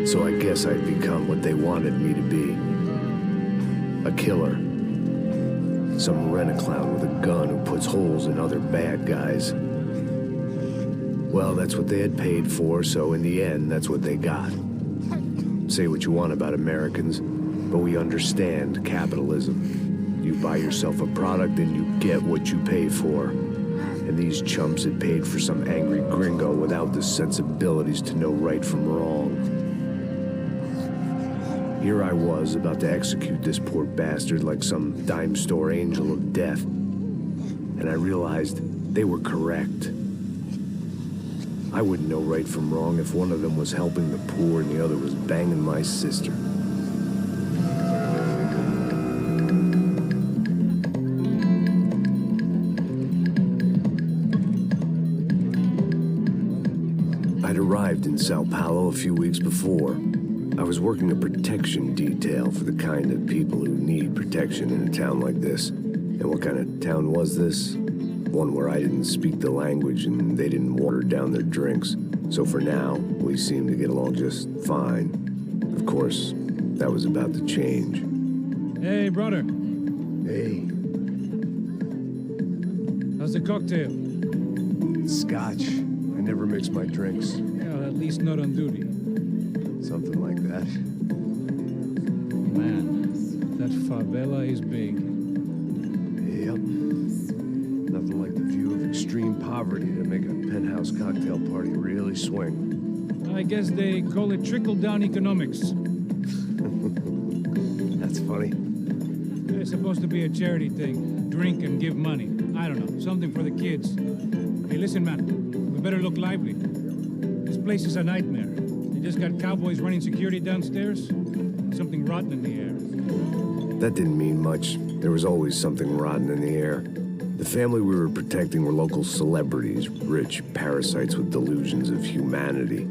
So I guess I'd become what they wanted me to be. A killer. Some rent-a-clown with a gun who puts holes in other bad guys. Well, that's what they had paid for, so in the end, that's what they got. Say what you want about Americans, but we understand capitalism. You buy yourself a product and you get what you pay for. And these chumps had paid for some angry gringo without the sensibilities to know right from wrong. Here I was, about to execute this poor bastard like some dime store angel of death. And I realized they were correct. I wouldn't know right from wrong if one of them was helping the poor and the other was banging my sister. I'd arrived in Sao Paulo a few weeks before. I was working a protection detail for the kind of people who need protection in a town like this. And what kind of town was this? One where I didn't speak the language and they didn't water down their drinks. So for now, we seemed to get along just fine. Of course, that was about to change. Hey, brother. Hey. How's the cocktail? Scotch. I never mix my drinks. Yeah, at least not on duty. Something like that. Man, that favela is big. Yep. Nothing like the view of extreme poverty to make a penthouse cocktail party really swing. I guess they call it trickle-down economics. That's funny. It's supposed to be a charity thing. Drink and give money. I don't know, something for the kids. Hey, listen, man, we better look lively. This place is a nightmare. They just got cowboys running security downstairs. Something rotten in the air. That didn't mean much. There was always something rotten in the air. The family we were protecting were local celebrities, rich parasites with delusions of humanity.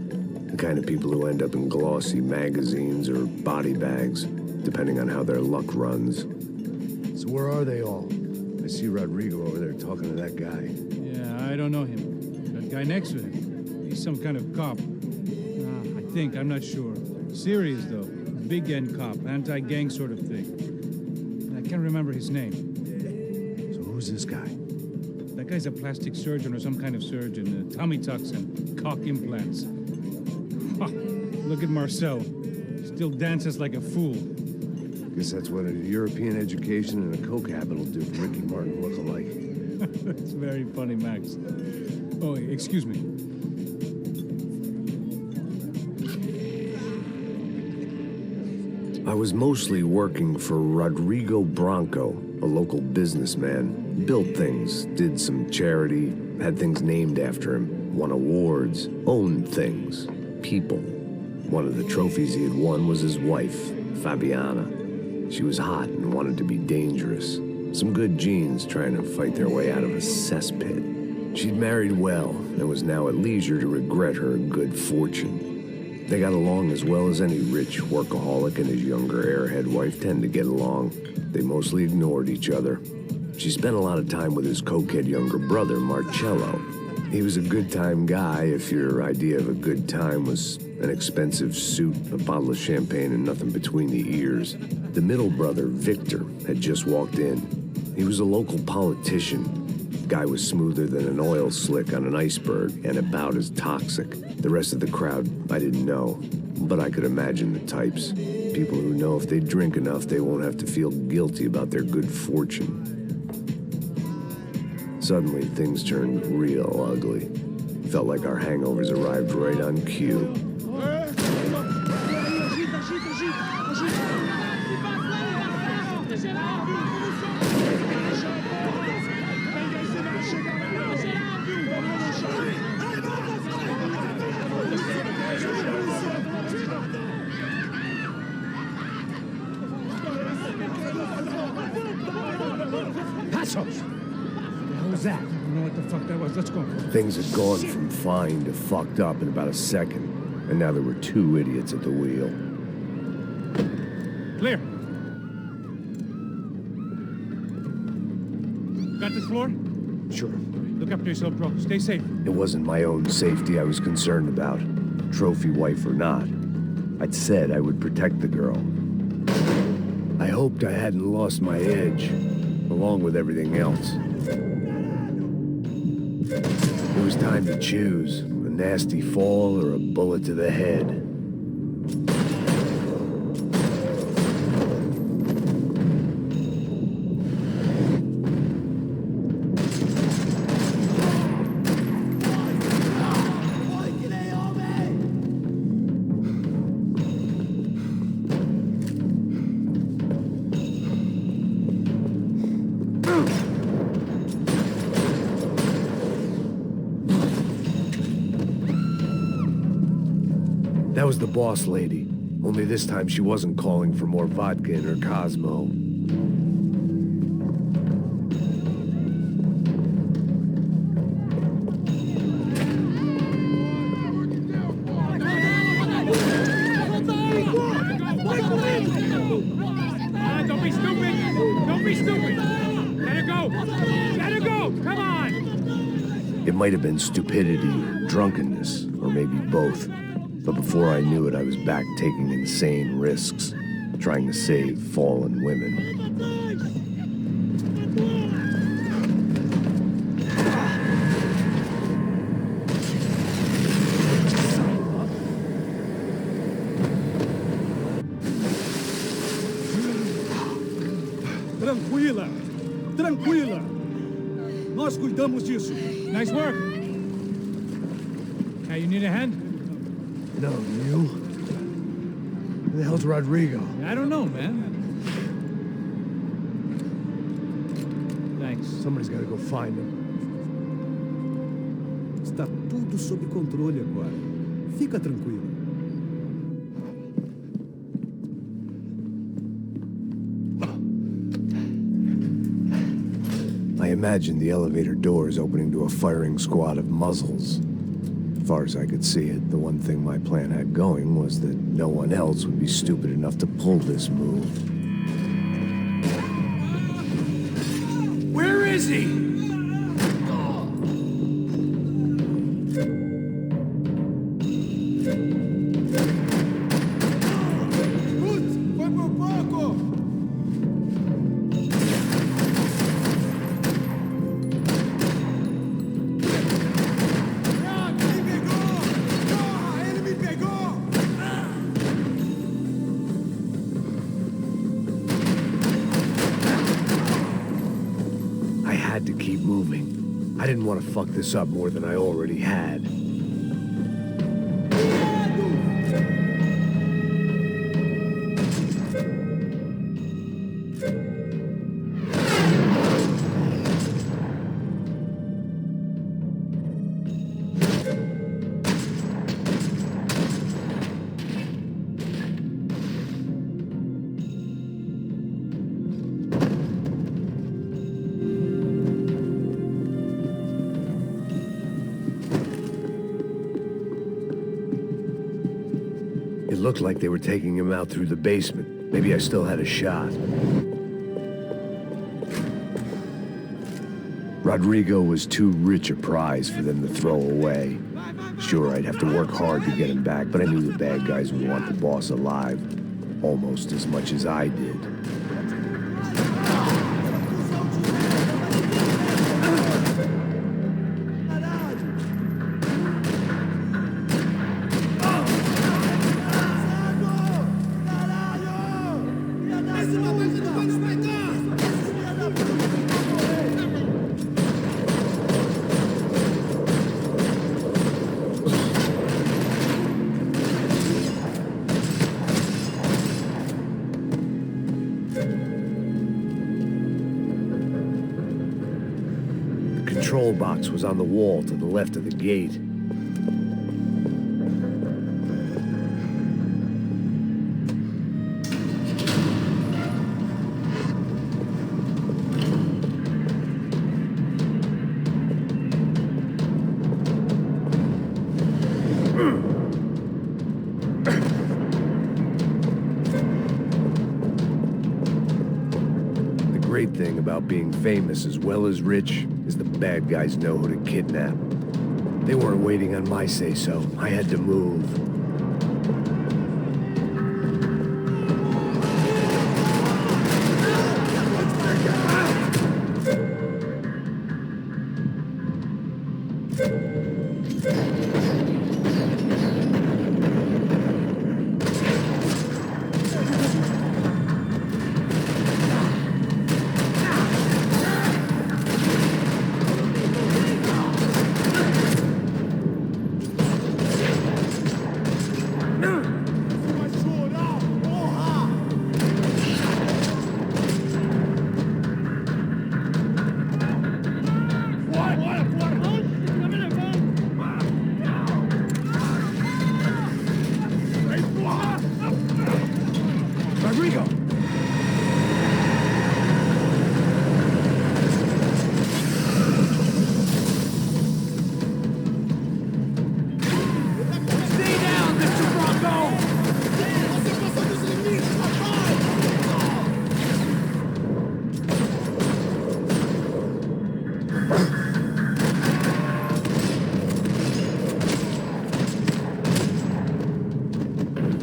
The kind of people who end up in glossy magazines or body bags, depending on how their luck runs. So where are they all? I see Rodrigo over there talking to that guy. Yeah, I don't know him. That guy next to him, he's some kind of cop. I think, I'm not sure. Serious, though. Big end cop, anti-gang sort of thing. I can't remember his name. So who's this guy? That guy's a plastic surgeon or some kind of surgeon. Tummy tucks and cock implants. Look at Marcel. Still dances like a fool. Guess that's what a European education and a coke habit will do for Ricky Martin look-alike. That's very funny, Max. Oh, excuse me. I was mostly working for Rodrigo Branco, a local businessman. Built things, did some charity, had things named after him, won awards, owned things, people. One of the trophies he had won was his wife, Fabiana. She was hot and wanted to be dangerous. Some good genes trying to fight their way out of a cesspit. She'd married well and was now at leisure to regret her good fortune. They got along as well as any rich workaholic and his younger airhead wife tend to get along. They mostly ignored each other. She spent a lot of time with his cokehead younger brother, Marcello. He was a good-time guy if your idea of a good time was an expensive suit, a bottle of champagne, and nothing between the ears. The middle brother, Victor, had just walked in. He was a local politician. Guy was smoother than an oil slick on an iceberg and about as toxic. The rest of the crowd, I didn't know, but I could imagine the types. People who know if they drink enough, they won't have to feel guilty about their good fortune. Suddenly, things turned real ugly. Felt like our hangovers arrived right on cue. That? I don't know what the fuck that was. Let's go. Things had gone from fine to fucked up in about a second, and now there were two idiots at the wheel. Clear. Got this floor? Sure. Look after yourself, bro. Stay safe. It wasn't my own safety I was concerned about, trophy wife or not. I'd said I would protect the girl. I hoped I hadn't lost my edge, along with everything else. It was time to choose, a nasty fall or a bullet to the head. That was the boss lady. Only this time she wasn't calling for more vodka in her Cosmo. Don't be stupid! Don't be stupid! Let her go! Let her go! Come on! It might have been stupidity, or drunkenness, or maybe both. But before I knew it, I was back taking insane risks, trying to save fallen women. Tranquila! Tranquila! Nós cuidamos disso. Nice work! Hey, you need a hand? No, you? Who the hell's Rodrigo? I don't know, man. Thanks. Somebody's gotta go find him. Está tudo sob controle agora. Fica tranquilo. I imagined the elevator doors opening to a firing squad of muzzles. As far as I could see it, the one thing my plan had going was that no one else would be stupid enough to pull this move. Where is he? To keep moving. I didn't want to fuck this up more than I already had. It looked like they were taking him out through the basement. Maybe I still had a shot. Rodrigo was too rich a prize for them to throw away. Sure, I'd have to work hard to get him back, but I knew the bad guys would want the boss alive almost as much as I did. The control box was on the wall to the left of the gate. The great thing about being famous as well as rich is the bad guys know who to kidnap. They weren't waiting on my say-so. I had to move.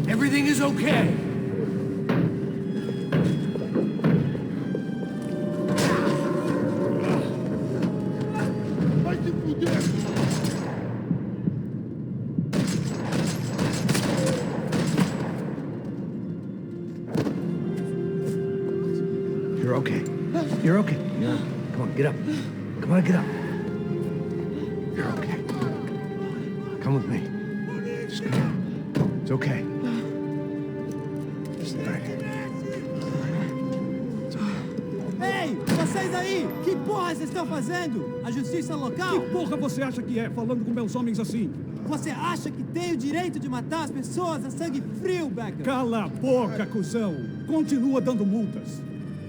Everything is okay. You're okay. You're okay. Yeah. Come on, get up. Come on, get up. You're okay. Come with me. Just come. It's okay. Just right here. Ei, vocês aí! Que porra vocês estão fazendo? A justiça local? Que porra você acha que é, falando com meus homens assim? Você acha que tem o direito de matar as pessoas a sangue frio, Becker? Cala a boca, cuzão! Continua dando multas.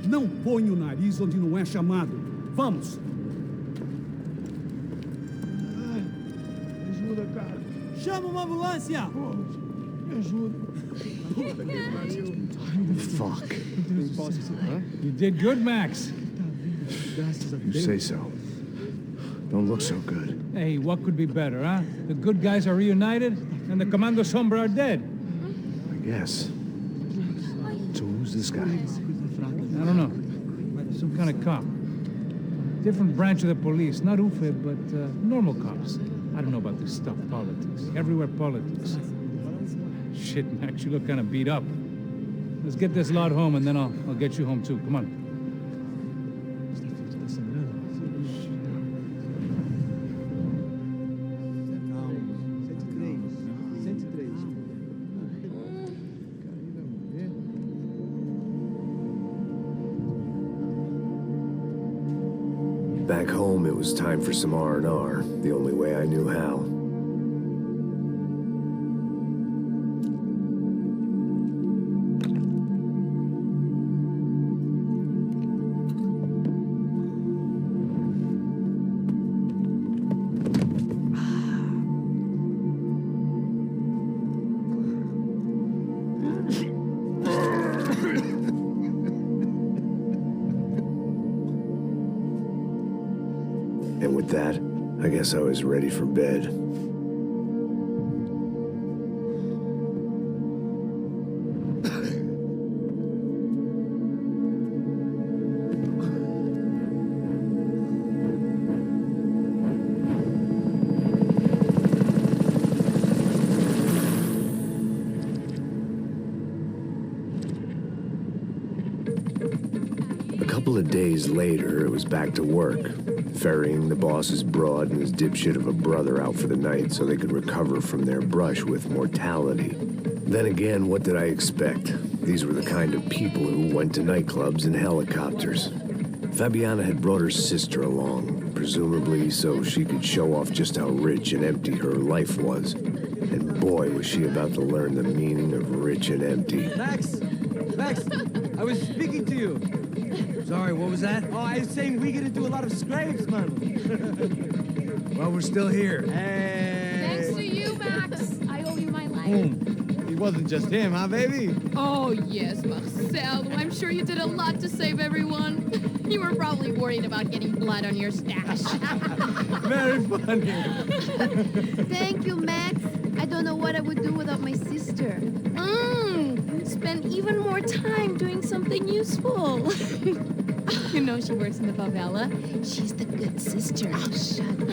Não põe o nariz onde não é chamado. Vamos! Me ajuda, cara. Chama uma ambulância! Me ajuda. Fuck. You did good, Max. You say so. Don't look so good. Hey, what could be better, huh? The good guys are reunited, and the Commando Sombra are dead. I guess. So who's this guy? I don't know. Some kind of cop. Different branch of the police. Not UFE, but normal cops. I don't know about this stuff, politics. Everywhere politics. Shit, Max, you look kind of beat up. Let's get this lot home, and then I'll get you home, too. Come on. Back home, it was time for some R&R, the only way I knew how. And with that, I guess I was ready for bed. A couple of days later, it was back to work. Ferrying the boss's broad and his dipshit of a brother out for the night so they could recover from their brush with mortality. Then again, what did I expect? These were the kind of people who went to nightclubs in helicopters. Fabiana had brought her sister along, presumably so she could show off just how rich and empty her life was. And boy, was she about to learn the meaning of rich and empty. Max, I was speaking to you. Sorry, what was that? Oh, I was saying we get to do a lot of scrapes, man. Well, we're still here. Hey. Thanks to you, Max. I owe you my life. It wasn't just him, huh, baby? Oh, yes, Marcel. I'm sure you did a lot to save everyone. You were probably worried about getting blood on your stash. Very funny. Thank you, Max. I don't know what I would do without my sister. Spend even more time doing something useful. You know she works in the favela. She's the good sister. Oh, shut up.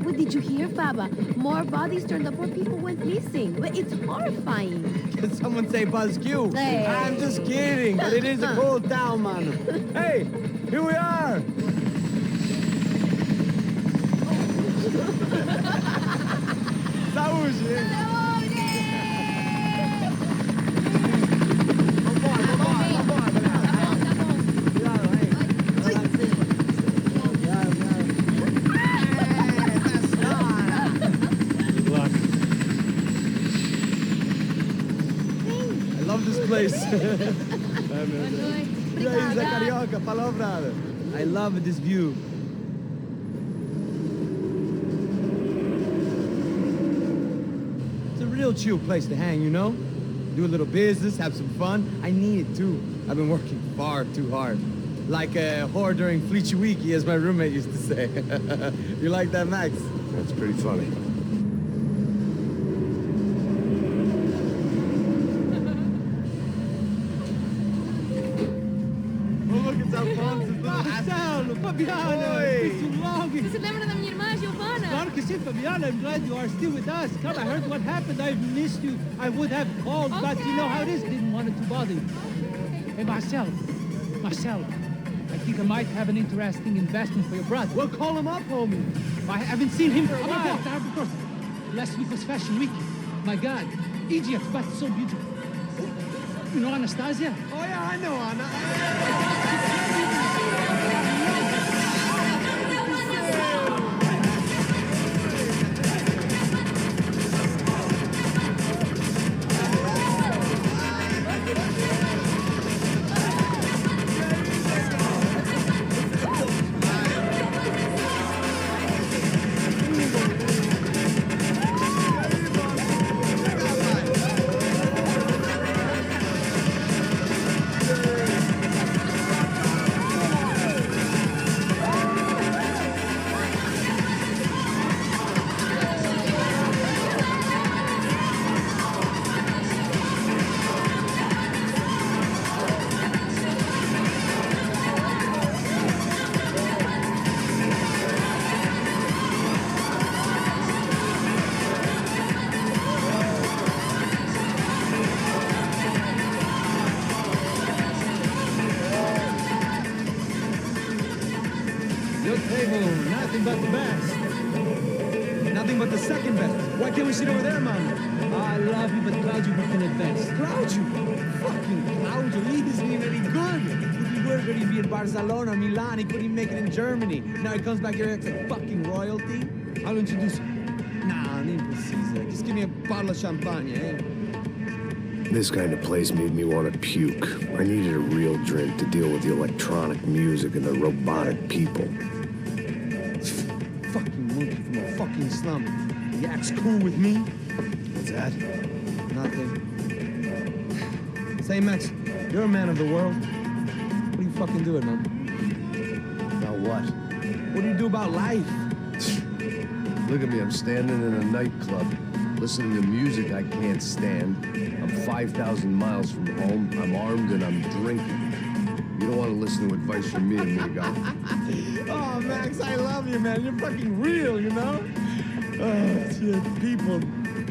What did you hear, Baba? More bodies turned up where people went missing. But it's horrifying. Did someone say Buzz Q? Hey. I'm just kidding, but it is a cool town, man. Hey, here we are. Saúde. Place. E aí, Zé Carioca, falou, brother. I love this view. It's a real chill place to hang, you know? Do a little business, have some fun. I need it too. I've been working far too hard. Like a whore during Fleechy Weeky, as my roommate used to say. You like that, Max? That's pretty funny. Marcelo, Fabiana, it's been too long. Você se lembra da minha irmã, Giovanna? Claro que sim, Fabiana. I'm glad you are still with us. Come, I heard what happened. I've missed you. I would have called, but you know how it is. Didn't want it to bother you. Hey, Marcelo, I think I might have an interesting investment for your brother. Well, call him up, homie. I haven't seen him for a while. Last week was Fashion Week. My God, Egypt, but so beautiful. You know Anastasia? Oh, yeah, I know Anna. Your table, nothing but the best. Nothing but the second best. Why can't we sit over there, man? I love you, but Claudio can advance. Claudio? Fucking Claudio, he isn't even any good. He worked already in Barcelona, Milan, he couldn't make it in Germany. Now he comes back here acts like fucking royalty. I'll introduce you. Nah, nem precisa. Just give me a bottle of champagne, eh? This kind of place made me want to puke. I needed a real drink to deal with the electronic music and the robotic people. Fucking monkey from a fucking slum. He acts cool with me. What's that? Nothing. Say, Max, you're a man of the world. What do you fucking do, man? About what? What do you do about life? Look at me, I'm standing in a nightclub, listening to music I can't stand. I'm 5,000 miles from home, I'm armed, and I'm drinking. You don't want to listen to advice from me, amigo. Oh, Max, I love you, man. You're fucking real, you know? Oh, shit, people.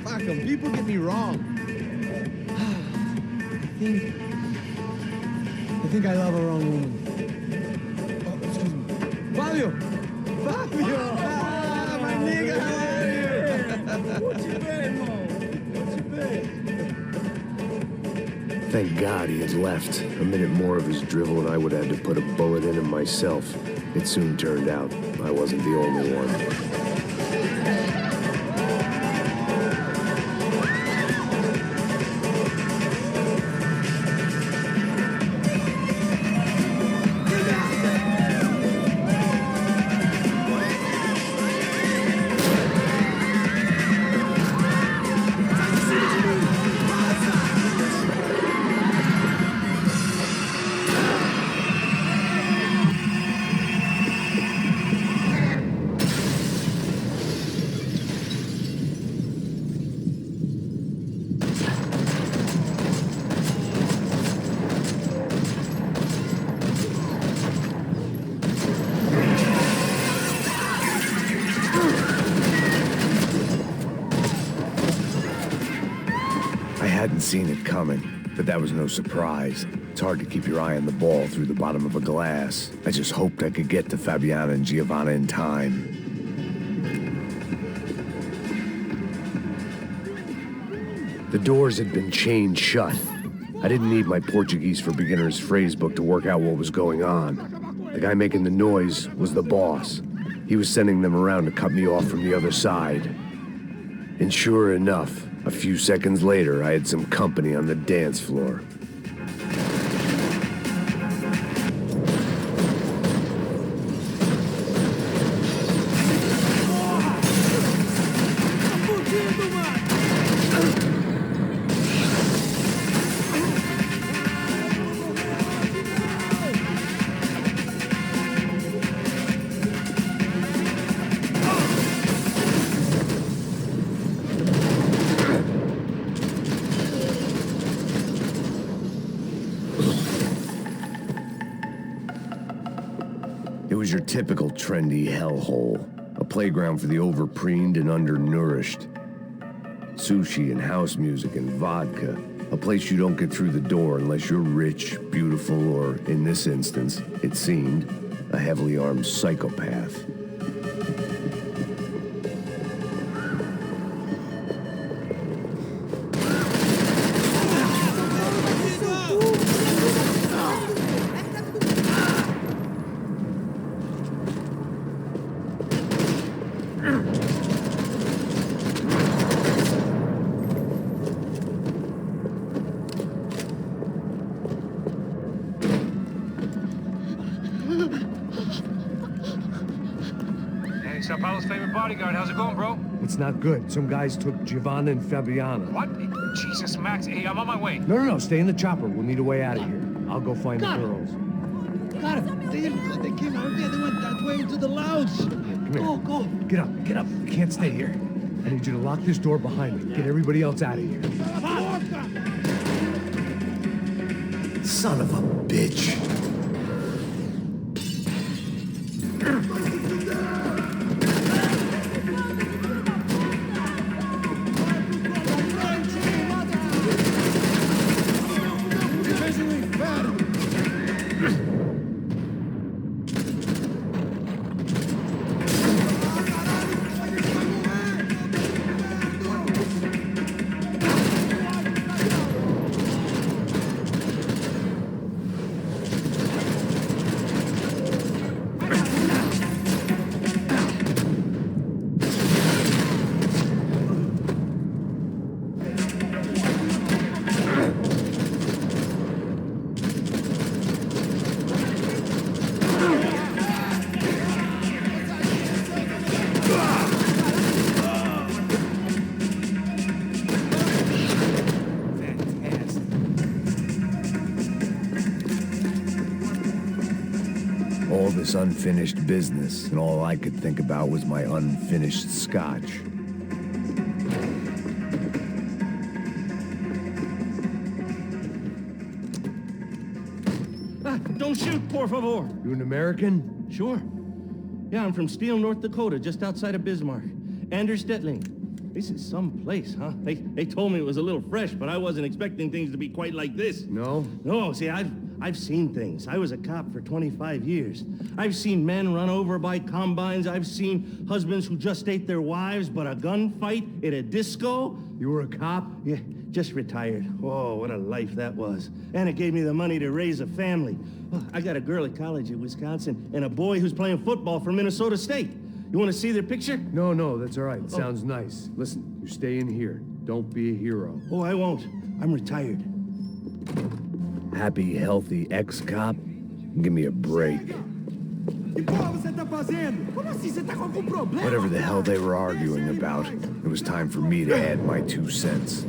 Fuck 'em. People get me wrong. I think I love a wrong woman. Oh, excuse me. Fabio! Fabio! Ah, my nigga, how are you? What you been, Mo? What you been? Thank God he had left. A minute more of his drivel and I would have had to put a bullet in him myself. It soon turned out I wasn't the only one. hadn't seen it coming, but that was no surprise. It's hard to keep your eye on the ball through the bottom of a glass. I just hoped I could get to Fabiana and Giovanna in time. The doors had been chained shut. I didn't need my Portuguese for Beginners phrase book to work out what was going on. The guy making the noise was the boss. He was sending them around to cut me off from the other side. And sure enough, a few seconds later, I had some company on the dance floor. It was your typical trendy hellhole, a playground for the overpreened and undernourished. Sushi and house music and vodka, a place you don't get through the door unless you're rich, beautiful, or, in this instance, it seemed, a heavily armed psychopath. Sao Paulo's favorite bodyguard. How's it going, bro? It's not good. Some guys took Giovanna and Fabiana. What? Jesus, Max. Hey, I'm on my way. No. Stay in the chopper. We'll need a way out of here. I'll go find the girls. Cara, they came out here. They went that way into the lounge. Go. Get up. You can't stay here. I need you to lock this door behind me. Get everybody else out of here. Son of a bitch. All this unfinished business, and all I could think about was my unfinished scotch. Don't shoot, por favor. You an American? Sure. Yeah, I'm from Steele, North Dakota, just outside of Bismarck. Anders Detling. This is some place, huh? They told me it was a little fresh, but I wasn't expecting things to be quite like this. No? No, see, I've seen things. I was a cop for 25 years. I've seen men run over by combines. I've seen husbands who just ate their wives, but a gunfight at a disco. You were a cop? Yeah, just retired. Oh, what a life that was. And it gave me the money to raise a family. Oh, I got a girl at college at Wisconsin and a boy who's playing football for Minnesota State. You want to see their picture? No, that's all right. Sounds nice. Listen, you stay in here. Don't be a hero. Oh, I won't. I'm retired. Happy, healthy ex-cop? Give me a break. Whatever the hell they were arguing about, it was time for me to add my 2 cents.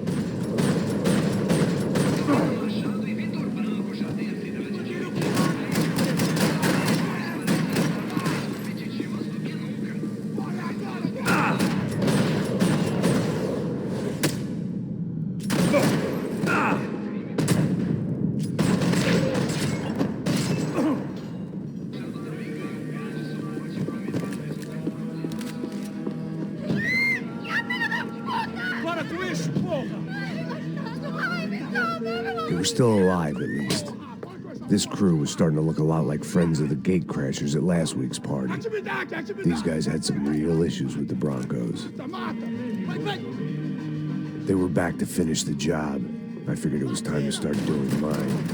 They were still alive, at least. This crew was starting to look a lot like friends of the gatecrashers at last week's party. These guys had some real issues with the Broncos. They were back to finish the job. I figured it was time to start doing mine.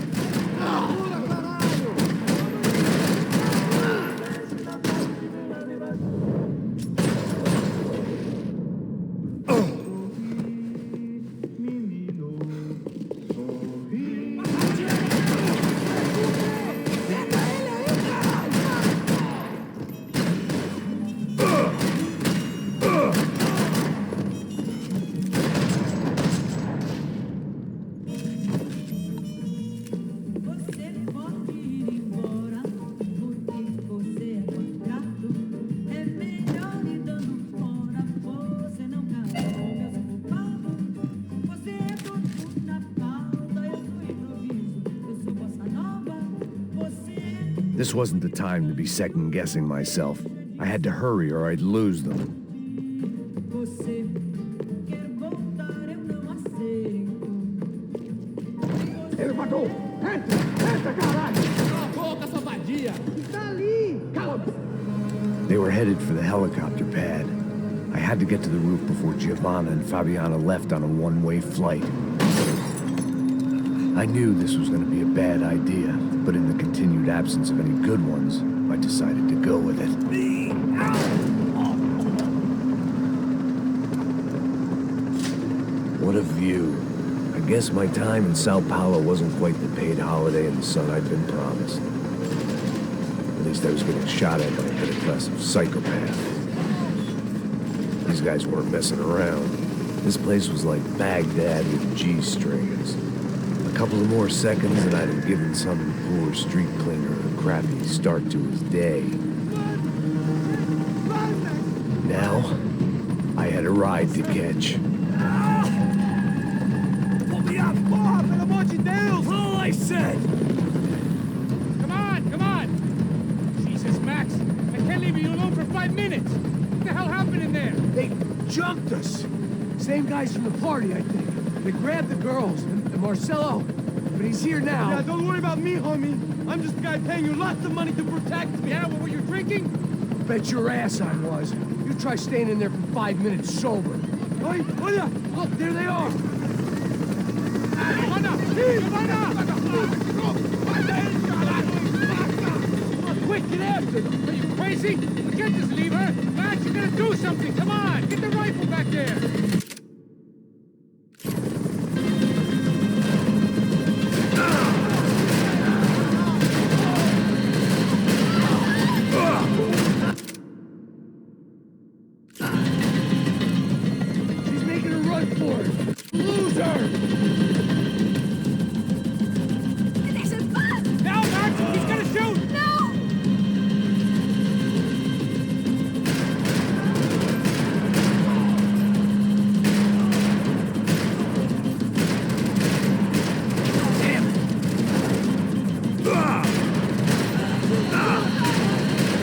This wasn't the time to be second-guessing myself. I had to hurry or I'd lose them. They were headed for the helicopter pad. I had to get to the roof before Giovanna and Fabiana left on a one-way flight. I knew this was going to be a bad idea, but in the continued absence of any good ones, I decided to go with it. What a view. I guess my time in Sao Paulo wasn't quite the paid holiday in the sun I'd been promised. At least I was getting shot at by a bit-aggressive psychopath. These guys weren't messing around. This place was like Baghdad with G-strings. A couple of more seconds and I'd have given some poor street cleaner a crappy start to his day. Now, I had a ride to catch. Pull me up! Pelo amor de Deus! All I said! Come on, come on! Jesus, Max, I can't leave you alone for 5 minutes! What the hell happened in there? They jumped us. Same guys from the party, I think. They grabbed the girls and Marcelo, but he's here now. Yeah, don't worry about me, homie. I'm just a guy paying you lots of money to protect me. Yeah, well, were you drinking? Bet your ass I was. You try staying in there for 5 minutes sober. Oi, olha! Look, there they are. Quick, get after them! Are you crazy? We can't just leave her! Max, you gotta do something! Come on! Get the rifle back there! She's making a run for it. Loser! Now, Max! He's gonna shoot! No!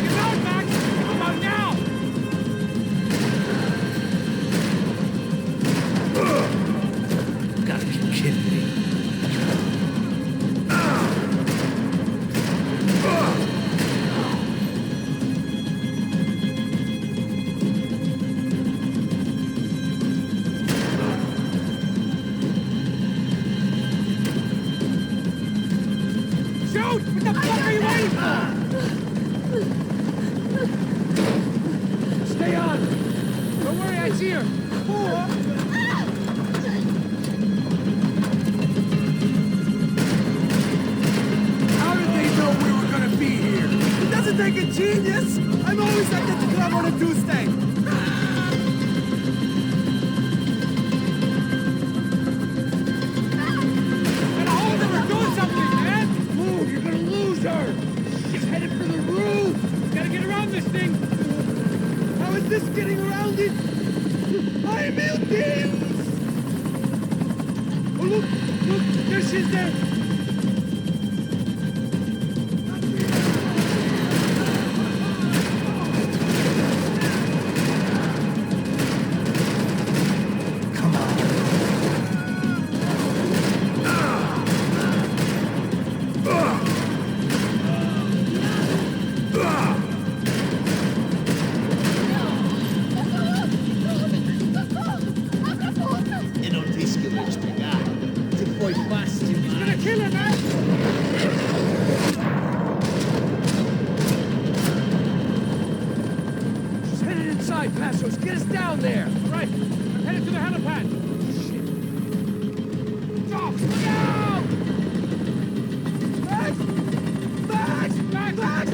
Get out, Max! Come on now! Gotta be kidding me. Shoot! What the fuck are you waiting for? Stay on! Don't worry, I see her. How did they know we were gonna be here? It doesn't take a genius! I'm always at the club on a Tuesday! Gotta hold her! We're doing something, man! Move, you're gonna lose her! She's headed for the roof! Gotta get around this thing! How is this getting around it? I meu Deus! Oh, look! There she is there! Come on. Marcos, get us down there! Right. I'm headed to the helipad. Stop! Look out! Max! Max! Max! Max!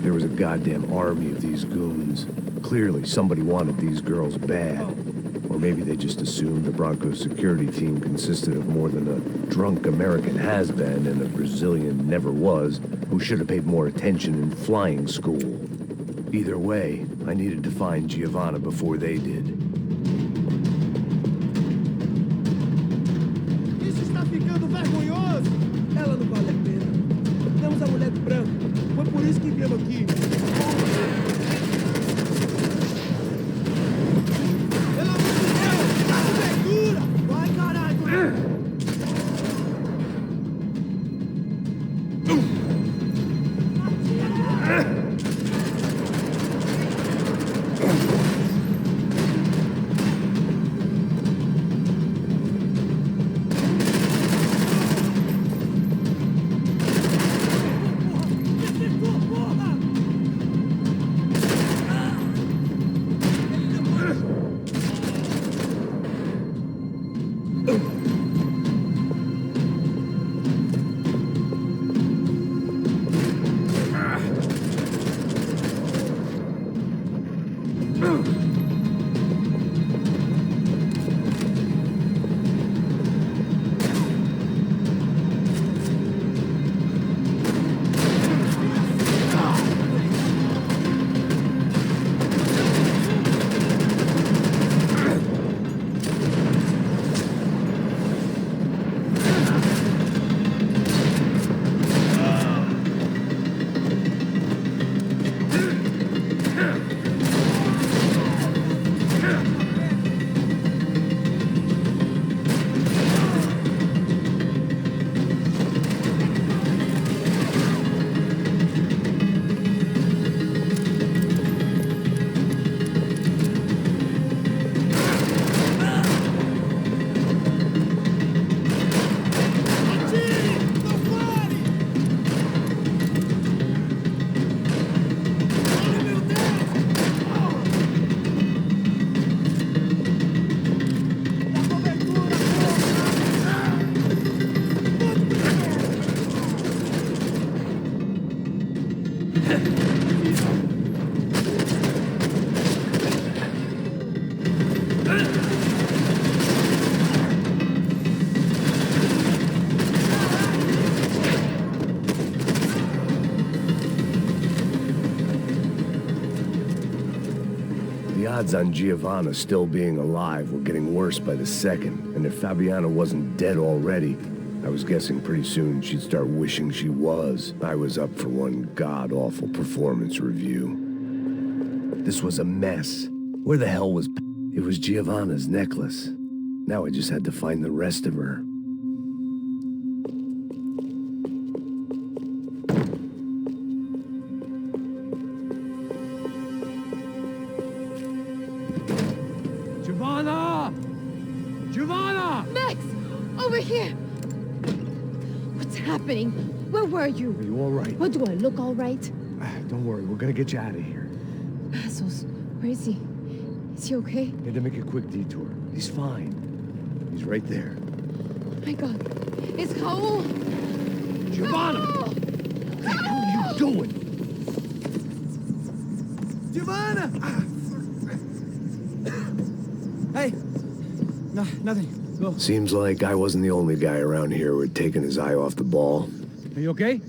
There was a goddamn army of these goons. Clearly, somebody wanted these girls bad. Or maybe they just assumed the Broncos security team consisted of more than a drunk American has-been and a Brazilian never-was who should have paid more attention in flying school. Either way, I needed to find Giovanna before they did. Isso está ficando vergonhoso! Ela não vale a pena. Temos a mulher de branco. Foi por isso que viemos aqui. Pelo amor de Deus! Abertura! Vai, caralho! The odds on Giovanna still being alive were getting worse by the second, and if Fabiana wasn't dead already, I was guessing pretty soon she'd start wishing she was. I was up for one god-awful performance review. This was a mess. Where the hell was... It was Giovanna's necklace. Now I just had to find the rest of her. Giovanna! Giovanna! Max! Over here! What's happening? Where were you? Are you all right? What, do I look all right? Don't worry, we're gonna get you out of here. Passos, where is he? Is he okay? Had to make a quick detour. He's fine. He's right there. My God. It's Raul! Giovanna! Raul! What the hell are you doing? Giovanna! Hey! No, nothing. Go. Seems like I wasn't the only guy around here who had taken his eye off the ball. Are you okay?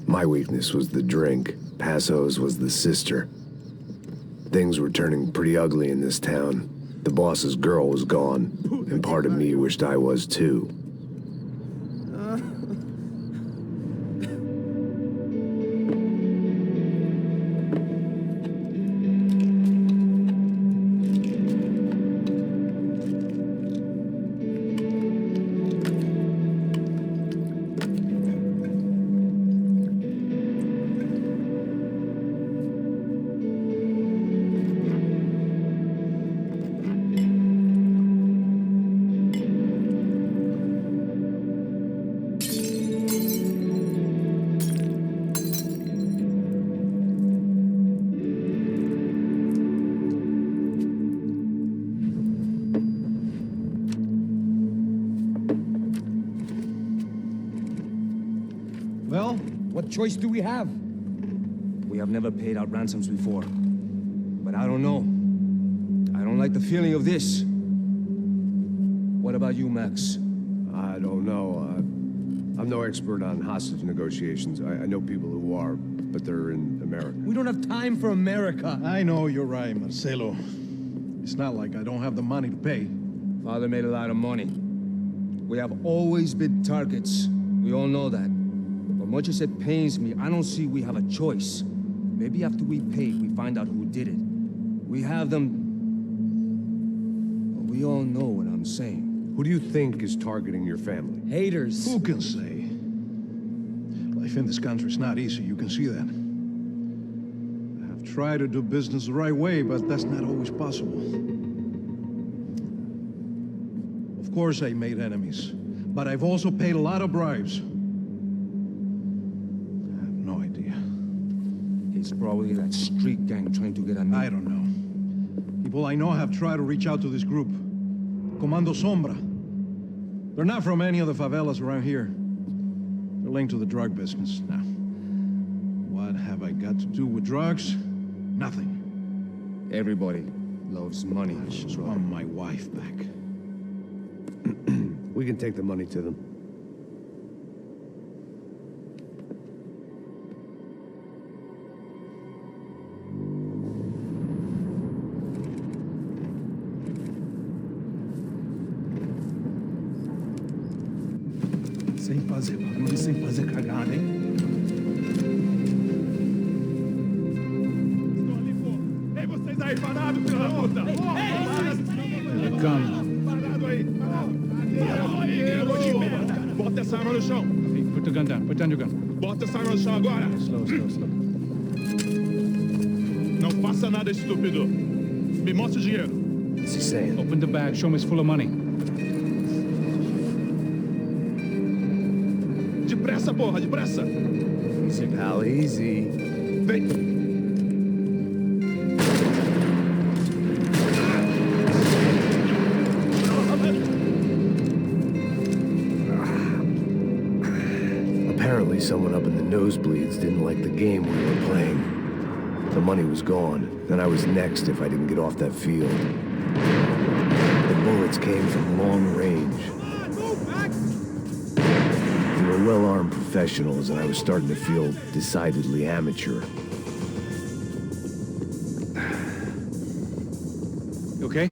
My weakness was the drink. Passo's was the sister. Things were turning pretty ugly in this town. The boss's girl was gone, and part of me wished I was too. What choice do we have? We have never paid out ransoms before. But I don't know. I don't like the feeling of this. What about you, Max? I don't know. I'm no expert on hostage negotiations. I know people who are, but they're in America. We don't have time for America. I know you're right, Marcelo. It's not like I don't have the money to pay. Father made a lot of money. We have always been targets. We all know that. But much as it pains me, I don't see we have a choice. Maybe after we pay, we find out who did it. We have them... Well, we all know what I'm saying. Who do you think is targeting your family? Haters. Who can say? Life in this country is not easy, you can see that. I have tried to do business the right way, but that's not always possible. Of course I made enemies, but I've also paid a lot of bribes. I have no idea. It's probably that street gang trying to get at me. I don't know. People I know have tried to reach out to this group. Comando Sombra. They're not from any of the favelas around here. They're linked to the drug business. Now, what have I got to do with drugs? Nothing. Everybody loves money. I just want my wife back. We can take the money to them. Sem fazer cagada, hein? Estou ali, pô. Ei, vocês aí, parados, filho da puta! Here it comes. Parado aí, parado! Bota essa arma no chão! Hey, put the gun down. Put down your gun. Bota essa arma no chão agora! Slow, slow, slow. Não faça nada, estúpido! Me mostre o dinheiro! What's he saying? Open the bag. Show him it's full of money. Depressa, porra, depressa! Easy, pal, easy. Vem! Apparently someone up in the nosebleeds didn't like the game we were playing. The money was gone, and I was next if I didn't get off that field. The bullets came from long range. They were well-armed professionals, and I was starting to feel decidedly amateur.